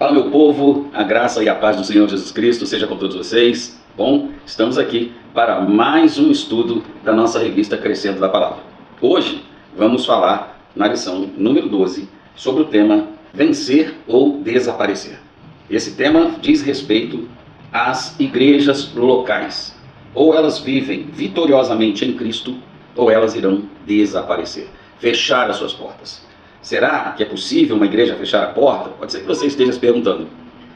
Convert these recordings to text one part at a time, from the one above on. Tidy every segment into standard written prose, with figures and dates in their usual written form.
Fala, meu povo, a graça e a paz do Senhor Jesus Cristo seja com todos vocês. Bom, estamos aqui para mais um estudo da nossa revista Crescendo da Palavra. Hoje vamos falar na lição número 12 sobre o tema Vencer ou Desaparecer. Esse tema diz respeito às igrejas locais. Ou elas vivem vitoriosamente em Cristo, ou elas irão desaparecer, fechar as suas portas. Será que é possível uma igreja fechar a porta? Pode ser que você esteja se perguntando.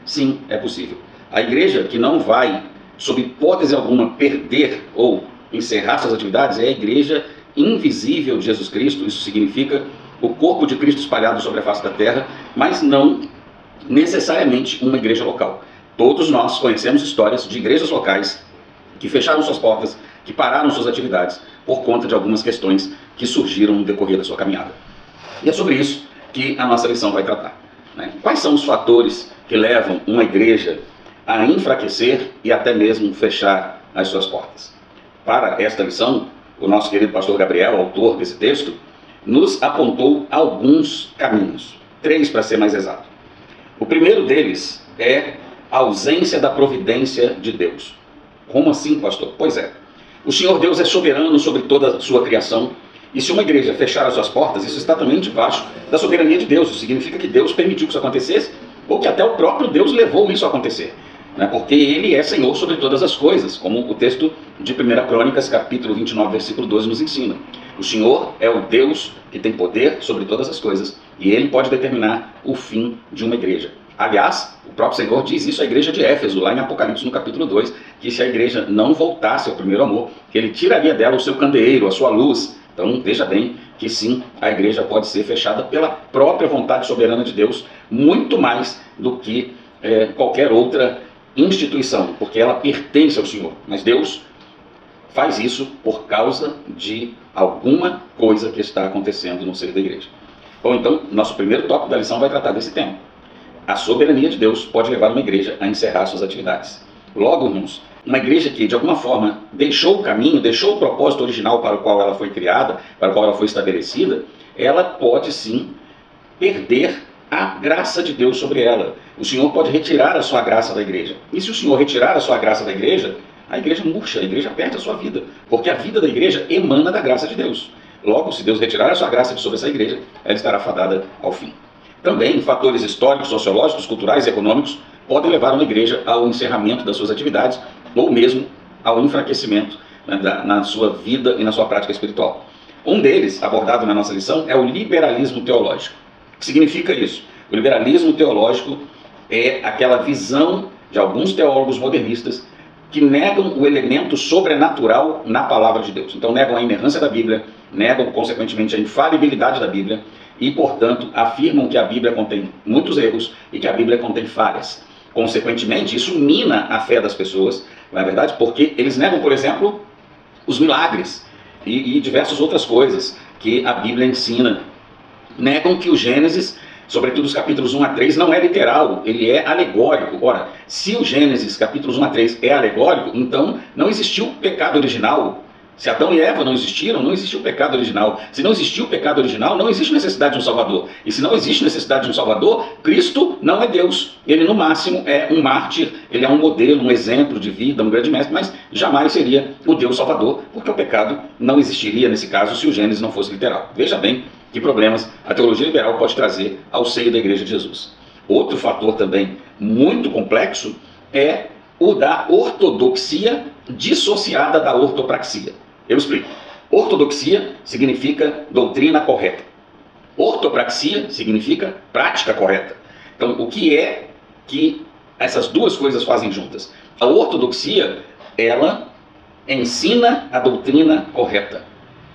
Sim, é possível. A igreja que não vai, sob hipótese alguma, perder ou encerrar suas atividades é a igreja invisível de Jesus Cristo. Isso significa o corpo de Cristo espalhado sobre a face da terra, mas não necessariamente uma igreja local. Todos nós conhecemos histórias de igrejas locais que fecharam suas portas, que pararam suas atividades por conta de algumas questões que surgiram no decorrer da sua caminhada. E é sobre isso que a nossa lição vai tratar, né? Quais são os fatores que levam uma igreja a enfraquecer e até mesmo fechar as suas portas? Para esta lição, o nosso querido pastor Gabriel, autor desse texto, nos apontou alguns caminhos, 3 para ser mais exato. O primeiro deles é a ausência da providência de Deus. Como assim, pastor? Pois é, o Senhor Deus é soberano sobre toda a sua criação. E se uma igreja fechar as suas portas, isso está também debaixo da soberania de Deus. Isso significa que Deus permitiu que isso acontecesse, ou que até o próprio Deus levou isso a acontecer, né? Porque Ele é Senhor sobre todas as coisas, como o texto de 1 Crônicas, capítulo 29, versículo 12 nos ensina. O Senhor é o Deus que tem poder sobre todas as coisas, e Ele pode determinar o fim de uma igreja. Aliás, o próprio Senhor diz isso à igreja de Éfeso, lá em Apocalipse, no capítulo 2, que se a igreja não voltasse ao primeiro amor, que Ele tiraria dela o seu candeeiro, a sua luz. Então veja bem que sim, a igreja pode ser fechada pela própria vontade soberana de Deus, muito mais do que qualquer outra instituição, porque ela pertence ao Senhor. Mas Deus faz isso por causa de alguma coisa que está acontecendo no seio da igreja. Bom, então, nosso primeiro tópico da lição vai tratar desse tema. A soberania de Deus pode levar uma igreja a encerrar suas atividades. Logo, irmãos, uma igreja que de alguma forma deixou o caminho, deixou o propósito original para o qual ela foi criada, para o qual ela foi estabelecida, ela pode sim perder a graça de Deus sobre ela. O Senhor pode retirar a sua graça da igreja. E se o Senhor retirar a sua graça da igreja, a igreja murcha, a igreja perde a sua vida. Porque a vida da igreja emana da graça de Deus. Logo, se Deus retirar a sua graça de sobre essa igreja, ela estará fadada ao fim. Também fatores históricos, sociológicos, culturais e econômicos podem levar uma igreja ao encerramento das suas atividades ou mesmo ao enfraquecimento, né, na sua vida e na sua prática espiritual. Um deles, abordado na nossa lição, é o liberalismo teológico. O que significa isso? O liberalismo teológico é aquela visão de alguns teólogos modernistas que negam o elemento sobrenatural na palavra de Deus. Então negam a inerrância da Bíblia, negam consequentemente a infalibilidade da Bíblia e, portanto, afirmam que a Bíblia contém muitos erros e que a Bíblia contém falhas. Consequentemente, isso mina a fé das pessoas, não é verdade? Porque eles negam, por exemplo, os milagres e diversas outras coisas que a Bíblia ensina. Negam que o Gênesis, sobretudo os capítulos 1 a 3, não é literal, ele é alegórico. Ora, se o Gênesis, capítulos 1 a 3, é alegórico, então não existiu pecado original. Se Adão e Eva não existiram, não existiu o pecado original. Se não existiu o pecado original, não existe necessidade de um Salvador. E se não existe necessidade de um Salvador, Cristo não é Deus. Ele, no máximo, é um mártir, ele é um modelo, um exemplo de vida, um grande mestre, mas jamais seria o Deus Salvador, porque o pecado não existiria nesse caso se o Gênesis não fosse literal. Veja bem que problemas a teologia liberal pode trazer ao seio da Igreja de Jesus. Outro fator também muito complexo é o da ortodoxia dissociada da ortopraxia. Eu explico. Ortodoxia significa doutrina correta. Ortopraxia significa prática correta. Então, o que é que essas duas coisas fazem juntas? A ortodoxia, ela ensina a doutrina correta.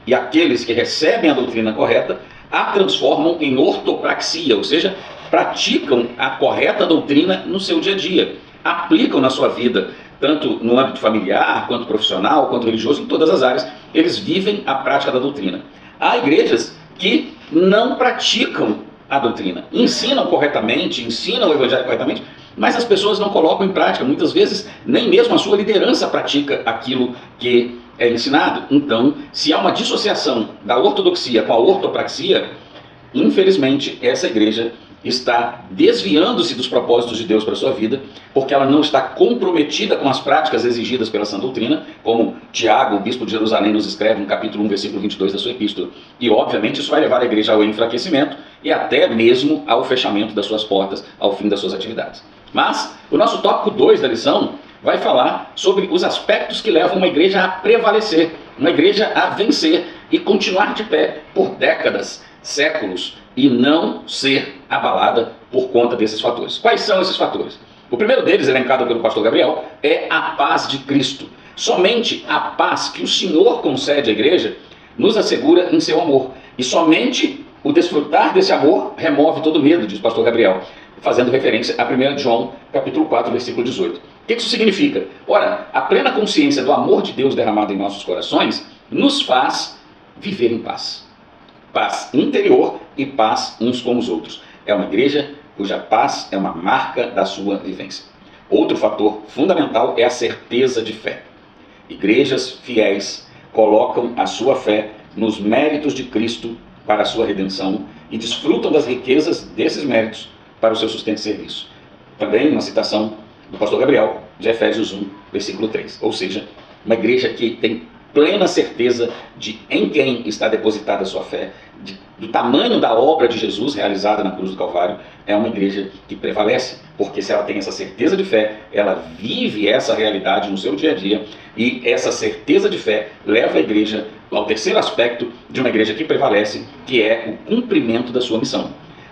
E aqueles que recebem a doutrina correta a transformam em ortopraxia, ou seja, praticam a correta doutrina no seu dia a dia. Aplicam na sua vida, tanto no âmbito familiar, quanto profissional, quanto religioso, em todas as áreas, eles vivem a prática da doutrina. Há igrejas que não praticam a doutrina, ensinam corretamente, ensinam o evangelho corretamente, mas as pessoas não colocam em prática. Muitas vezes, nem mesmo a sua liderança pratica aquilo que é ensinado. Então, se há uma dissociação da ortodoxia com a ortopraxia, infelizmente, essa igreja está desviando-se dos propósitos de Deus para a sua vida, porque ela não está comprometida com as práticas exigidas pela sã doutrina, como Tiago, o bispo de Jerusalém, nos escreve no capítulo 1, versículo 22 da sua epístola. E, obviamente, isso vai levar a igreja ao enfraquecimento e até mesmo ao fechamento das suas portas, ao fim das suas atividades. Mas o nosso tópico 2 da lição vai falar sobre os aspectos que levam uma igreja a prevalecer, uma igreja a vencer e continuar de pé por décadas, séculos, e não ser abalada por conta desses fatores. Quais são esses fatores? O primeiro deles, elencado pelo pastor Gabriel, é a paz de Cristo. Somente a paz que o Senhor concede à igreja nos assegura em seu amor. E somente o desfrutar desse amor remove todo medo, diz o pastor Gabriel, fazendo referência a 1 João, capítulo 4, versículo 18. O que isso significa? Ora, a plena consciência do amor de Deus derramado em nossos corações nos faz viver em paz. Paz interior e paz uns com os outros. É uma igreja cuja paz é uma marca da sua vivência. Outro fator fundamental é a certeza de fé. Igrejas fiéis colocam a sua fé nos méritos de Cristo para a sua redenção e desfrutam das riquezas desses méritos para o seu sustento e serviço. Também uma citação do pastor Gabriel, de Efésios 1, versículo 3. Ou seja, uma igreja que tem plena certeza de em quem está depositada a sua fé, do tamanho da obra de Jesus realizada na cruz do Calvário, é uma igreja que prevalece, porque se ela tem essa certeza de fé, ela vive essa realidade no seu dia a dia, e essa certeza de fé leva a igreja ao terceiro aspecto de uma igreja que prevalece, que é o cumprimento da sua missão.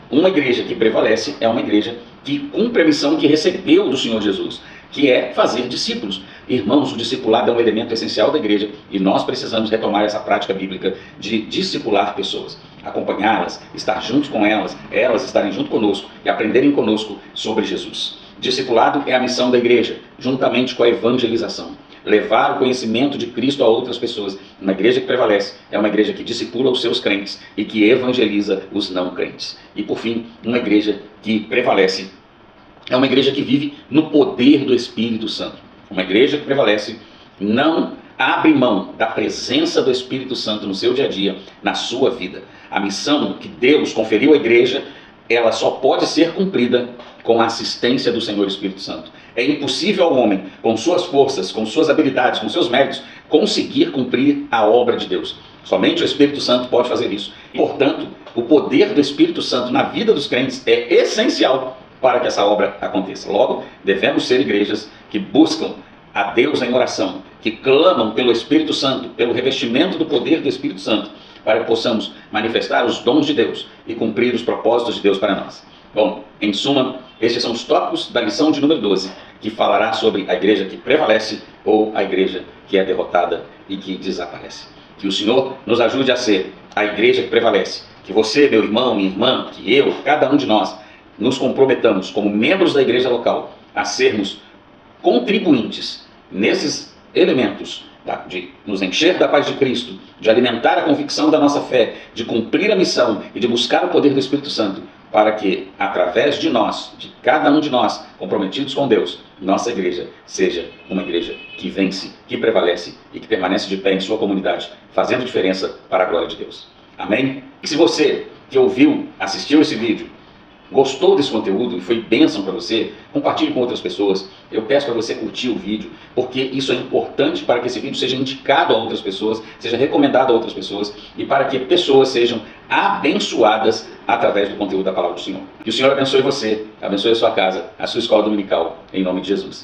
Uma igreja que prevalece é uma igreja que cumpre a missão que recebeu do Senhor Jesus, que é fazer discípulos. Irmãos, o discipulado é um elemento essencial da igreja e nós precisamos retomar essa prática bíblica de discipular pessoas, acompanhá-las, estar juntos com elas, elas estarem junto conosco e aprenderem conosco sobre Jesus. Discipulado é a missão da igreja, juntamente com a evangelização. Levar o conhecimento de Cristo a outras pessoas. Uma igreja que prevalece é uma igreja que discipula os seus crentes e que evangeliza os não crentes. E por fim, uma igreja que prevalece é uma igreja que vive no poder do Espírito Santo. Uma igreja que prevalece não abre mão da presença do Espírito Santo no seu dia a dia, na sua vida. A missão que Deus conferiu à igreja, ela só pode ser cumprida com a assistência do Senhor Espírito Santo. É impossível ao homem, com suas forças, com suas habilidades, com seus méritos, conseguir cumprir a obra de Deus. Somente o Espírito Santo pode fazer isso. Portanto, o poder do Espírito Santo na vida dos crentes é essencial para que essa obra aconteça. Logo, devemos ser igrejas que buscam a Deus em oração, que clamam pelo Espírito Santo, pelo revestimento do poder do Espírito Santo, para que possamos manifestar os dons de Deus e cumprir os propósitos de Deus para nós. Bom, em suma, estes são os tópicos da lição de número 12, que falará sobre a igreja que prevalece ou a igreja que é derrotada e que desaparece. Que o Senhor nos ajude a ser a igreja que prevalece. Que você, meu irmão, minha irmã, que eu, cada um de nós, nos comprometamos como membros da igreja local a sermos contribuintes nesses elementos, de nos encher da paz de Cristo, de alimentar a convicção da nossa fé, de cumprir a missão e de buscar o poder do Espírito Santo, para que, através de nós, de cada um de nós, comprometidos com Deus, nossa igreja seja uma igreja que vence, que prevalece e que permanece de pé em sua comunidade, fazendo diferença para a glória de Deus. Amém? E se você que ouviu, assistiu esse vídeo, gostou desse conteúdo e foi bênção para você, compartilhe com outras pessoas. Eu peço para você curtir o vídeo, porque isso é importante para que esse vídeo seja indicado a outras pessoas, seja recomendado a outras pessoas e para que pessoas sejam abençoadas através do conteúdo da palavra do Senhor. Que o Senhor abençoe você, abençoe a sua casa, a sua escola dominical, em nome de Jesus.